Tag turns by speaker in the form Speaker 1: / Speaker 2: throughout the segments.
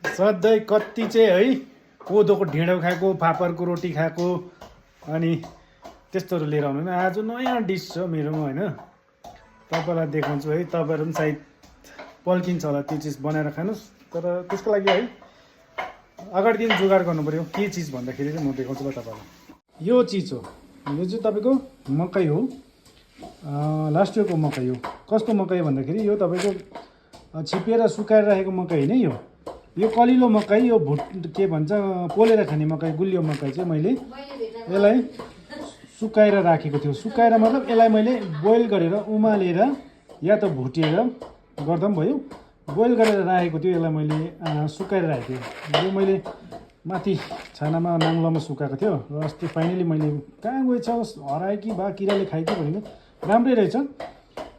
Speaker 1: सधैँ कति चाहिँ है कोदोको ढिँडो खाएको, फापरको रोटी खाएको अनि त्यस्तोहरू लिएर आउनु। आज नयाँ डिस छ मेरोमा होइन, तपाईँलाई देखाउँछु है। तपाईँहरू पनि सायद पल्किन्छ होला त्यो चिज बनाएर खानुहोस्। तर त्यसको लागि है अगाडि दिन जोगाड गर्नु पऱ्यो। के चिज भन्दाखेरि चाहिँ म देखाउँछु ल तपाईँलाई। यो चिज हो, यो चाहिँ तपाईँको मकै हो, लास्ट इयरको मकै हो। कस्तो मकै भन्दाखेरि यो तपाईँको छिपेर सुकाएर राखेको मकै होइन। यो कलिलो मकै, यो के भन्छ पोलेर खाने मकै, गुलियो मकै चाहिँ मैले यसलाई सुकाएर राखेको थियो। सुकाएर मतलब यसलाई मैले बोइल गरेर उमालेर या त भुटेर गर्दा पनि भयो, बोइल गरेर राखेको थियो। यसलाई मैले सुकाएर राखेको थिएँ। यो मैले माथि छानामा नाङ्लोमा सुकाएको थियो र अस्ति फाइनली मैले कहाँ गएछ हरायो कि बा किराले खायो कि भनेको राम्रै रहेछ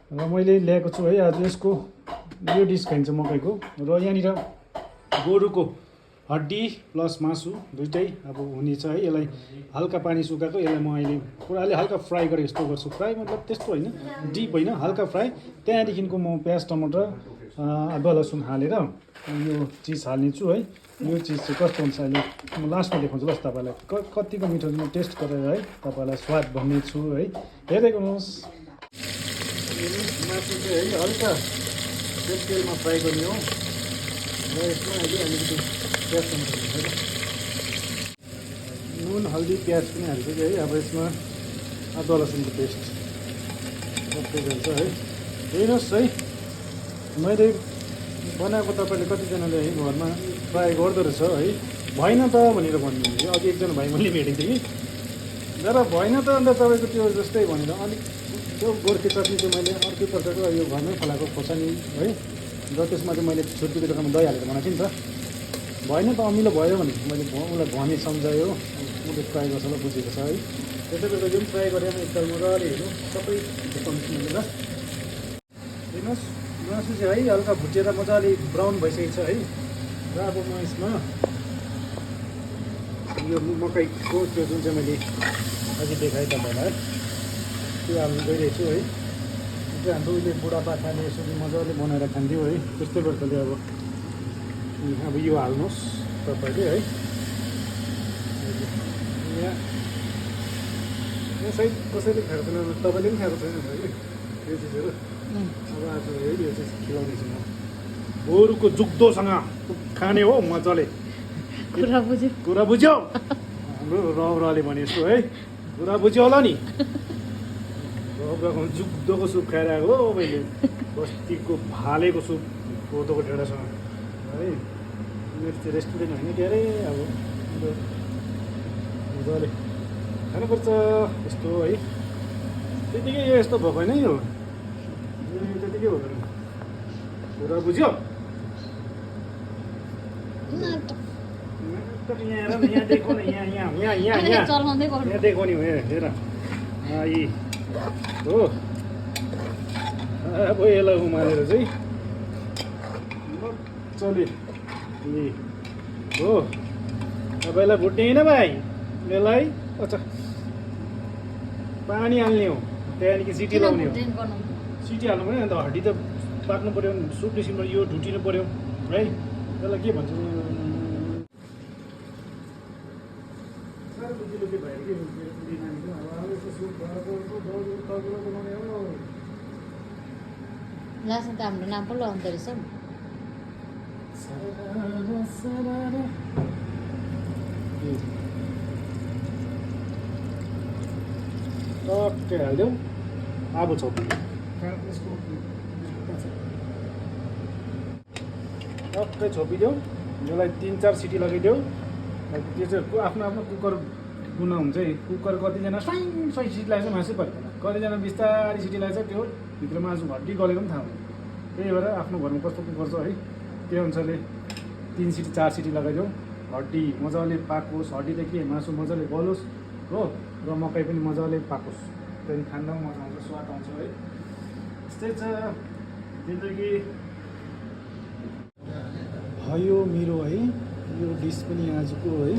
Speaker 1: र मैले ल्याएको छु है। आज यसको यो डिस खाइन्छ मकैको। र यहाँनिर गोरुको हड्डी प्लस मासु दुइटै अब हुनेछ है। यसलाई हल्का पानी सुकाएको, यसलाई म अहिले पुराले हल्का फ्राई गरेँ जस्तो गर्छु। फ्राई मतलब त्यस्तो होइन, डिप होइन, हल्का फ्राई। त्यहाँदेखिको म प्याज टमाटर अदुवा लसुन हालेर यो चिज हाल्नेछु है। यो चिज चाहिँ कस्तो हुन्छ अहिले म लास्टमा देखाउँछु ल तपाईँलाई कतिको मिठो म टेस्ट गरेर है तपाईँलाई स्वाद भन्ने छु है। हेर्दै गर्नुहोस्। मासु चाहिँ है हल्का तेलमा फ्राई गर्ने हो र यसमा अहिले अलिकति प्याज टमाटर हाल्छ, नुन हल्दी प्याज पनि हालिसक्यो है। अब यसमा अदुवा लसुनको पेस्ट सबै जान्छ है। हेर्नुहोस् है, मैले बनाएको तपाईँले कतिजनाले है घरमा ट्राई गर्दो रहेछ है। भएन त भनेर भन्नुहुन्थ्यो। अघि एकजना भाइ मैले भेटेको थिएँ कि, तर भएन त अन्त तपाईँको त्यो जस्तै भनेर अलिक त्यो गोर्खे चटनी चाहिँ मैले अर्कै प्रकारको यो घरमै फलाएको खोर्सानी है, र त्यसमा चाहिँ मैले छुर्पीको दोकानमा दही हालेर बनाएको थिएँ नि त। भएन त अमिलो भयो भने मैले उसलाई भने सम्झायो, उसले ट्राई गर्छ ल, बुझेको छ है। त्यसै गरी जुन ट्राई गरेँ एकताल मजाले हेर्नु सबै देखाउँछु मैले ल। हेर्नुहोस् मासु चाहिँ है हल्का भुटेर मजाले ब्राउन भइसकेको छ है। र अब म यसमा यो मकैको त्यो जुन चाहिँ मैले अघि देखाएँ तपाईँलाई त्यो हाल्नु गइरहेको छु है। त्यो हाम्रो उहिले बुढापाकाले यसरी मजाले बनाएर खान्थ्यो है, त्यस्तै प्रकारले अब यो हाल्नुहोस् तपाईँले है। यहाँ सायद कसैले खाएको छैन, तपाईँले पनि खाएको छैन है यो चिजहरू। अब आज है यो चाहिँ खिलाउनेछु म। गोरुको जुग्दोसँग खाने हो मजाले। कुरा बुझ्यो हाम्रो रौराले भने जस्तो है, कुरा बुझ्यो होला नि। रौराको जुग्दोको सुप खाएर आएको हो मैले, बस्तीको फालेको सुप कोदोको ढेँडासँग है। मेरो चाहिँ रेस्टुरेन्ट होइन के अरे, अब मजाले खानुपर्छ यस्तो है। त्यतिकै यो यस्तो भएको होइन, यो त्यतिकै भएको होइन। कुरा बुझ्यो। यहाँ हेर न, यहाँ देखो न, यहाँ यहाँ यहाँ यहाँ यहाँ देखो नि, हेर यी हो। अब यसलाई उमालेर चाहिँ मजाले यी हो। अब यसलाई भुट्ने होइन भाइ, यसलाई अच्छा पानी हाल्ने हो, त्यहाँदेखि सिटी लाउने हो। सिटी हाल्नु पऱ्यो अन्त हड्डी त पाक्नु पऱ्यो, सुप निस्किनु पऱ्यो, यो ढुटिनु पऱ्यो है। त्यसलाई के भन्छ
Speaker 2: लास्टमा त हाम्रो नाम पो लगाउँदो रहेछ नि।
Speaker 1: टक्कै हालिदेऊ। अब छोपिदिउँ, टक्कै छोपिदेऊ। यसलाई 3-4 सिटी लगाइदेऊ। त्यो चाहिँ आफ्नो आफ्नो कुकर गुना हुन्छ है। कुकर कतिजना साइङ साइङ सिटी लाग्छ मासु पर्यो, कतिजना बिस्तारै सिटी लाग्छ, त्यो भित्र मासु हड्डी गलेको पनि थाहा हुन्छ। त्यही भएर आफ्नो घरमा कस्तो कुकर छ है त्यही अनुसारले 3 सिटी 4 सिटी लगाइदेऊ। हड्डी मजाले पाकोस्, हड्डीदेखि मासु मजाले गलोस् हो, र मकै पनि मजाले पाकोस्, त्यहाँदेखि खाँदा पनि मजा आउँछ, स्वाद आउँछ है। यस्तै छ जिन्दगी भयो मेरो है। यो डिस पनि आजको है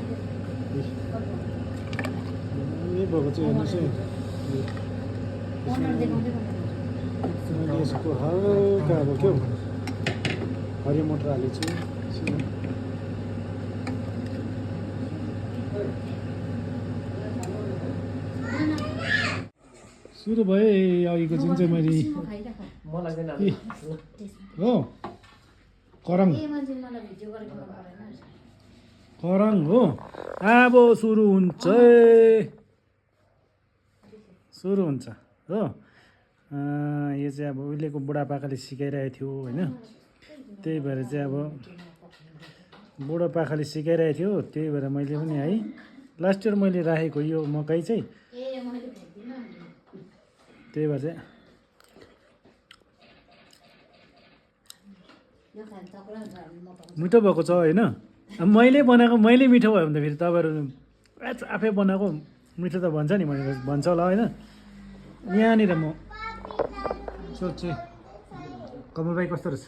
Speaker 1: भएको चाहिँ हेर्नुहोस् है। यसको हल्का अब क्या हरियो मटर हालेको छु, सुरु भयो अघिको जुन चाहिँ मैले
Speaker 3: मलाई चाहिँ
Speaker 1: के हो करङ करङ हो अब सुरु हुन्छ हो यो चाहिँ अब उहिलेको बुढापाकाले सिकाइरहेको थियो होइन त्यही भएर चाहिँ अब बुढापाकाले सिकाइरहेको थियो त्यही भएर मैले पनि है लास्ट इयर मैले राखेको यो मकै चाहिँ त्यही भएर चाहिँ मिठो भएको छ होइन अब मैले बनाएको मैले मिठो भयो भने त फेरि तपाईँहरू आफै बनाएको मिठो त भन्छ नि भनेर भन्छ होला होइन यहाँनिर म सोध्छु कमल भाइ कस्तो रहेछ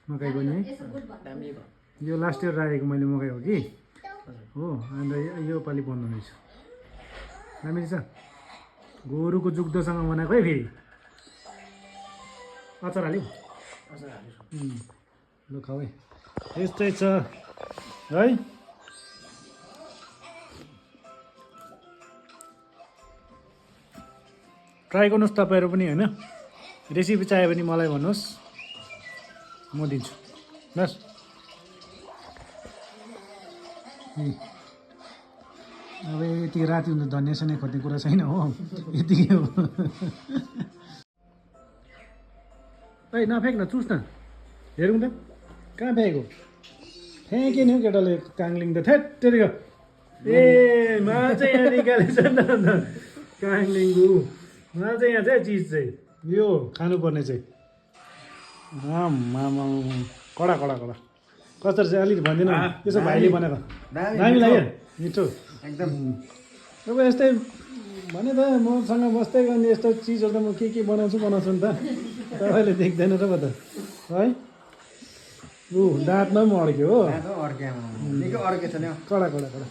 Speaker 1: मकैको नि यो लास्ट इयर राखेको मैले मकै हो कि हो अन्त यो पालि बनाउने छु दामी छ गोरुको जुग्दोसँग बनाएको है फेरि अचार हाल्यो लु खाऊ है यस्तै छ है ट्राई गर्नुहोस् तपाईँहरू पनि होइन रेसिपी चाहियो भने मलाई भन्नुहोस् म दिन्छु बस अब यति राति हुन्छ धनियाँ सनियाँ खोज्ने कुरा छैन हो यतिकै हो है नफ्याँक न चुस् न हेरौँ त कहाँ फ्याँकेको फ्याँके नि हौ केटाले काङ्लिङ त थेत्तेरिको ए मा चाहिँ यहाँ निकालेछ नि त काङ्लिङको मा चाहिँ यहाँ चाहिँ चिज चाहिँ यो खानुपर्ने चाहिँ आमा कडा कडा कडा कस्तो चाहिँ अलिक भनिदिनु त्यसो भाइले बनाएको दामी लाग्यो मिठो
Speaker 3: एकदम
Speaker 1: अब यस्तै भने त मसँग बस्दै गयो भने यस्तो चिजहरू त म के बनाउँछु नि त तपाईँले देख्दैन र त है ऊ दाँतमा पनि अड्क्यो हो
Speaker 3: अर्के निकै अर्के छ नि
Speaker 1: कडा कडा कडा